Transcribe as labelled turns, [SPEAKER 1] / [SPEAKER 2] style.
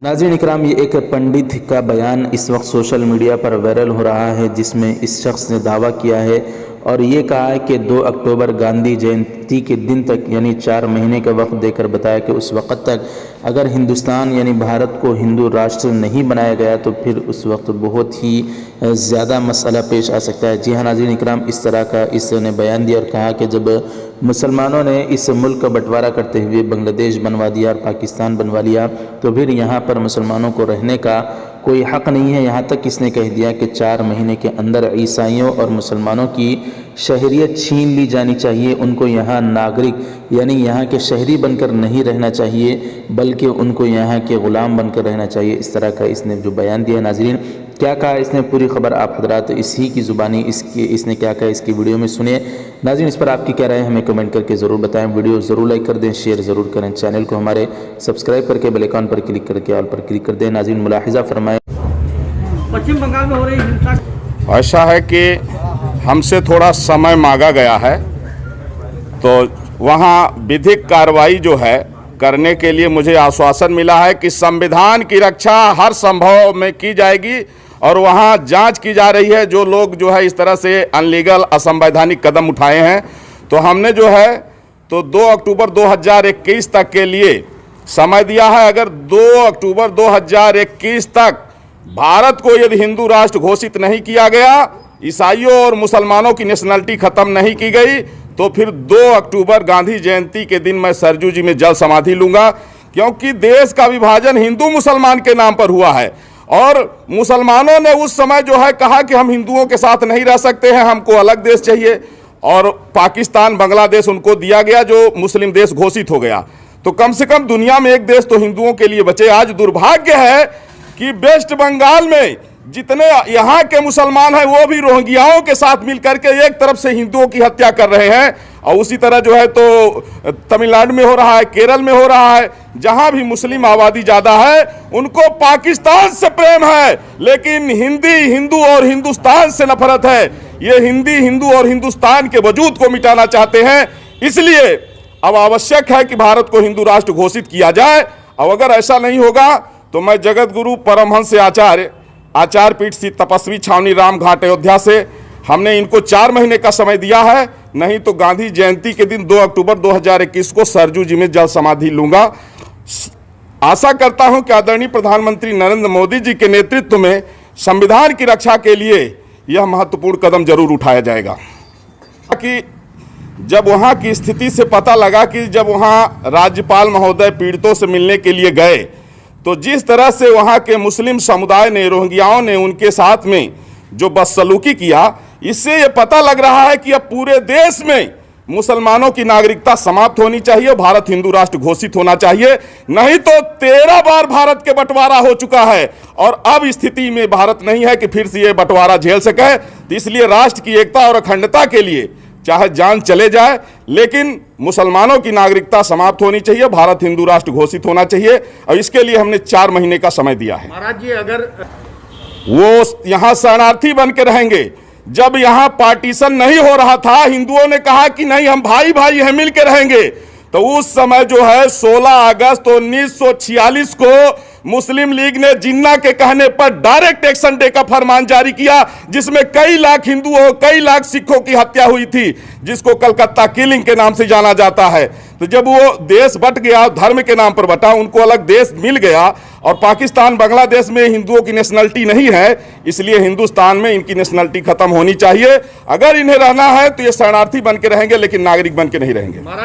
[SPEAKER 1] नाज़रीन इकराम, ये एक पंडित का बयान इस वक्त सोशल मीडिया पर वायरल हो रहा है, जिसमें इस शख्स ने दावा किया है और ये कहा है कि 2 अक्टूबर गांधी जयंती के दिन तक यानी 4 महीने का वक्त देकर बताया कि उस वक्त तक अगर हिंदुस्तान यानी भारत को हिंदू राष्ट्र नहीं बनाया गया तो फिर उस वक्त बहुत ही ज़्यादा मसला पेश आ सकता है। जी हाँ नाज़रीन इकराम, इस तरह का इसने बयान दिया और कहा कि जब मुसलमानों ने इस मुल्क का बंटवारा करते हुए बांग्लादेश बनवा दिया और पाकिस्तान बनवा लिया तो फिर यहाँ पर मुसलमानों को रहने का कोई हक़ नहीं है। यहाँ तक इसने कह दिया कि 4 महीने के अंदर ईसाइयों और मुसलमानों की शहरियत छीन ली जानी चाहिए। उनको यहाँ नागरिक यानी यहाँ के शहरी बनकर नहीं रहना चाहिए, बल्कि उनको यहाँ के ग़ुलाम बनकर रहना चाहिए। इस तरह का इसने जो बयान दिया नाज़रीन, क्या कहा इसने पूरी खबर आप हजरात इसी की ज़ुबानी इसने क्या कहा इसकी वीडियो में सुनिए। नाज़रीन इस पर आपकी क्या राय है हमें कमेंट करके ज़रूर बताएं। वीडियो ज़रूर लाइक कर दें, शेयर ज़रूर करें, चैनल को हमारे सब्सक्राइब करके बेल आइकन पर क्लिक करके ऑल पर क्लिक कर दें। नाज़रीन मुलाहिज़ा फरमाएं।
[SPEAKER 2] पश्चिम बंगाल में हो रही हिंसा
[SPEAKER 3] ऐसा है कि हमसे थोड़ा समय मांगा गया है, तो वहाँ विधिक कार्रवाई जो है करने के लिए मुझे आश्वासन मिला है कि संविधान की रक्षा हर संभव में की जाएगी और वहाँ जांच की जा रही है। जो लोग जो है इस तरह से अनलीगल असंवैधानिक कदम उठाए हैं, तो हमने जो है तो 2 अक्टूबर 2021 तक के लिए समय दिया है। अगर 2 अक्टूबर 2021 तक भारत को यदि हिंदू राष्ट्र घोषित नहीं किया गया, ईसाइयों और मुसलमानों की नेशनलिटी खत्म नहीं की गई, तो फिर 2 अक्टूबर गांधी जयंती के दिन मैं सरजू जी में जल समाधि लूंगा। क्योंकि देश का विभाजन हिंदू मुसलमान के नाम पर हुआ है और मुसलमानों ने उस समय जो है कहा कि हम हिंदुओं के साथ नहीं रह सकते हैं, हमको अलग देश चाहिए, और पाकिस्तान बांग्लादेश उनको दिया गया जो मुस्लिम देश घोषित हो गया। तो कम से कम दुनिया में एक देश तो हिंदुओं के लिए बचे। आज दुर्भाग्य है कि वेस्ट बंगाल में जितने यहाँ के मुसलमान हैं वो भी रोहिंग्याओं के साथ मिलकर के एक तरफ से हिंदुओं की हत्या कर रहे हैं, और उसी तरह जो है तो तमिलनाडु में हो रहा है, केरल में हो रहा है। जहाँ भी मुस्लिम आबादी ज़्यादा है उनको पाकिस्तान से प्रेम है, लेकिन हिंदू और हिंदुस्तान से नफरत है। ये हिंदी हिंदू और हिंदुस्तान के वजूद को मिटाना चाहते हैं। इसलिए अब आवश्यक है कि भारत को हिंदू राष्ट्र घोषित किया जाए, और अगर ऐसा नहीं होगा तो मैं जगत गुरु परमहंस आचार्य पीठ सी तपस्वी छावनी राम घाट अयोध्या से हमने इनको 4 महीने का समय दिया है, नहीं तो गांधी जयंती के दिन 2 अक्टूबर 2021 को सरजू जी में जल समाधि लूंगा। आशा करता हूं कि आदरणीय प्रधानमंत्री नरेंद्र मोदी जी के नेतृत्व में संविधान की रक्षा के लिए यह महत्वपूर्ण कदम जरूर उठाया जाएगा। कि जब वहां की स्थिति से पता लगा कि जब वहां राज्यपाल महोदय पीड़ितों से मिलने के लिए गए, तो जिस तरह से वहाँ के मुस्लिम समुदाय ने, रोहिंग्याओं ने उनके साथ में जो बदसलूकी किया, इससे ये पता लग रहा है कि अब पूरे देश में मुसलमानों की नागरिकता समाप्त होनी चाहिए, भारत हिंदू राष्ट्र घोषित होना चाहिए। नहीं तो 13 बार भारत के बंटवारा हो चुका है और अब स्थिति में भारत नहीं है कि फिर से ये बंटवारा झेल सके। तो इसलिए राष्ट्र की एकता और अखंडता के लिए चाहे जान चले जाए, लेकिन मुसलमानों की नागरिकता समाप्त होनी चाहिए, भारत हिंदू राष्ट्र घोषित होना चाहिए, और इसके लिए हमने 4 महीने का समय दिया है।
[SPEAKER 2] महाराज जी, अगर
[SPEAKER 3] वो यहाँ शरणार्थी बन के रहेंगे, जब यहाँ पार्टीशन नहीं हो रहा था, हिंदुओं ने कहा कि नहीं हम भाई भाई हैं, मिल के रहेंगे, तो उस समय जो है 16 अगस्त 1946 को मुस्लिम लीग ने जिन्ना के कहने पर डायरेक्ट एक्शन डे का फरमान जारी किया, जिसमें कई लाख हिंदुओं, कई लाख सिखों की हत्या हुई थी, जिसको कलकत्ता किलिंग के नाम से जाना जाता है। तो जब वो देश बट गया, धर्म के नाम पर बटा, उनको अलग देश मिल गया, और पाकिस्तान बांग्लादेश में हिंदुओं की नेशनलिटी नहीं है, इसलिए हिंदुस्तान में इनकी नेशनलिटी खत्म होनी चाहिए। अगर इन्हें रहना है तो ये शरणार्थी बन के रहेंगे, लेकिन नागरिक बन के नहीं रहेंगे।